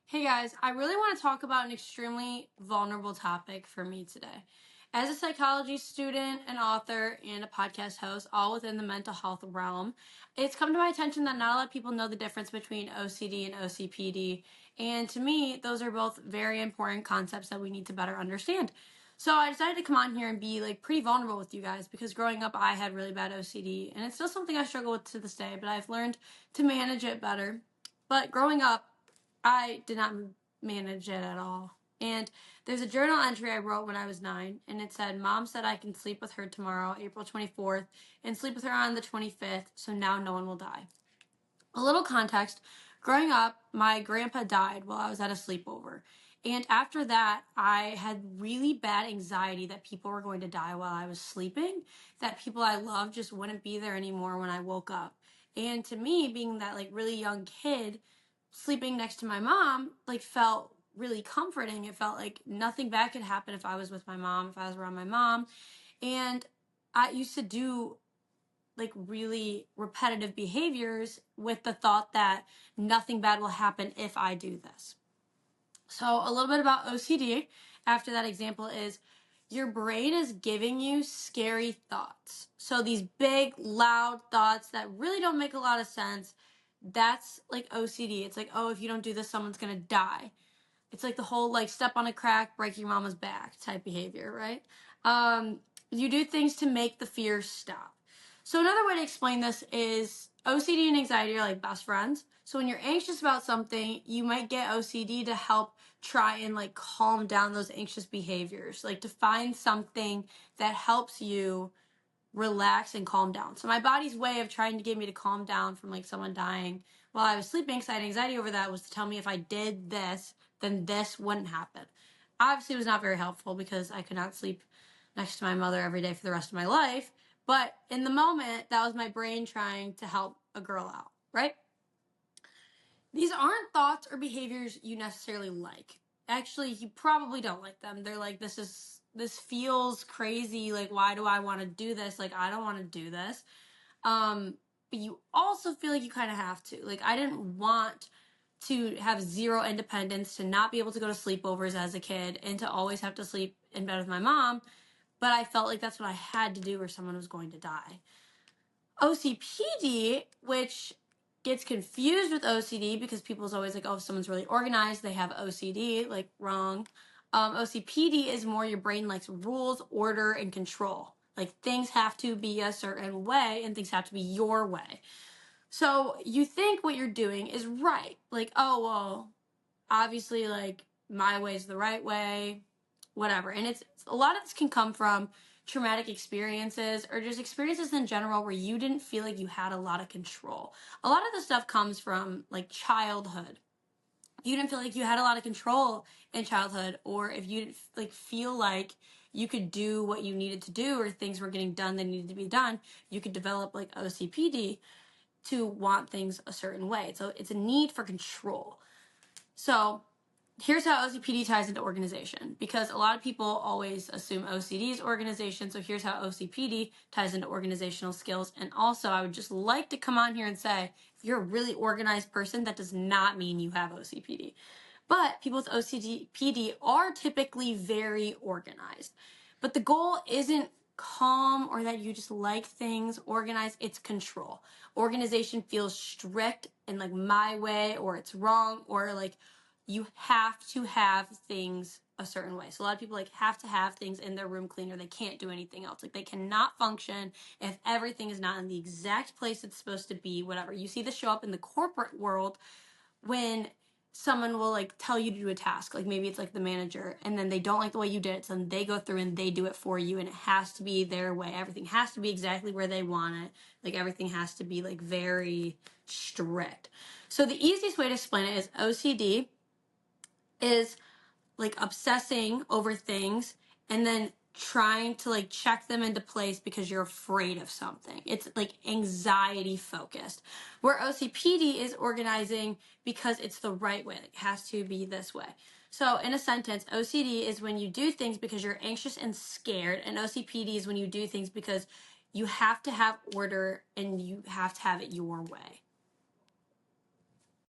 Hey guys, I really want to talk about an extremely vulnerable topic for me today. As a psychology student, an author, and a podcast host, all within the mental health realm, it's come to my attention that not a lot of people know the difference between OCD and OCPD. And to me, those are both very important concepts that we need to better understand. So I decided to come on here and be pretty vulnerable with you guys because growing up I had really bad OCD and it's still something I struggle with to this day, but I've learned to manage it better. But growing up, I did not manage it at all. And there's a journal entry I wrote when I was 9, and it said, Mom said I can sleep with her tomorrow, April 24th, and sleep with her on the 25th, so now no one will die. A little context, growing up, my grandpa died while I was at a sleepover. And after that, I had really bad anxiety that people were going to die while I was sleeping, that people I loved just wouldn't be there anymore when I woke up. And to me, being that really young kid, sleeping next to my mom felt really comforting. It felt like nothing bad could happen if I was with my mom, if I was around my mom. And I used to do really repetitive behaviors with the thought that nothing bad will happen if I do this. So, a little bit about OCD after that example is your brain is giving you scary thoughts. So, these big, loud thoughts that really don't make a lot of sense, that's like OCD. It's like, oh, if you don't do this, someone's going to die. It's like the whole step on a crack, break your mama's back type behavior, right? You do things to make the fear stop. So another way to explain this is OCD and anxiety are like best friends. So when you're anxious about something, you might get OCD to help try and calm down those anxious behaviors, to find something that helps you relax and calm down. So my body's way of trying to get me to calm down from someone dying while I was sleeping, because I had anxiety over that, was to tell me if I did this, then this wouldn't happen. Obviously, it was not very helpful because I could not sleep next to my mother every day for the rest of my life. But in the moment, that was my brain trying to help a girl out, right? These aren't thoughts or behaviors you necessarily like. Actually, you probably don't like them. They're like, this feels crazy. Why do I want to do this? I don't want to do this. But you also feel like you kind of have to. I didn't want to have zero independence, to not be able to go to sleepovers as a kid, and to always have to sleep in bed with my mom. But I felt like that's what I had to do or someone was going to die. OCPD, which gets confused with OCD because people's always like, oh, if someone's really organized, they have OCD. Wrong. OCPD is more your brain likes rules, order, and control. Things have to be a certain way and things have to be your way. So you think what you're doing is right. Oh, well, obviously, my way is the right way, whatever. And it's a lot of this can come from traumatic experiences or just experiences in general where you didn't feel like you had a lot of control. A lot of the stuff comes from childhood. You didn't feel like you had a lot of control in childhood, or if you didn't feel like you could do what you needed to do, or things were getting done that needed to be done, you could develop OCPD to want things a certain way. So it's a need for control. So here's how OCPD ties into organization, because a lot of people always assume OCD is organization. So here's how OCPD ties into organizational skills. And also, I would just like to come on here and say, if you're a really organized person, that does not mean you have OCPD. But people with OCPD are typically very organized. But the goal isn't calm or that you just like things organized, it's control. Organization feels strict and my way, or it's wrong, or you have to have things a certain way. So a lot of people have to have things in their room clean, or they can't do anything else. They cannot function if everything is not in the exact place it's supposed to be, whatever. You see this show up in the corporate world when someone will tell you to do a task, maybe it's the manager, and then they don't like the way you did it, so then they go through and they do it for you, and it has to be their way. Everything has to be exactly where they want it. Everything has to be very strict. So the easiest way to explain it is OCD is obsessing over things and then trying to check them into place because you're afraid of something. It's anxiety focused. Where OCPD is organizing because it's the right way. It has to be this way. So in a sentence, OCD is when you do things because you're anxious and scared, and OCPD is when you do things because you have to have order and you have to have it your way.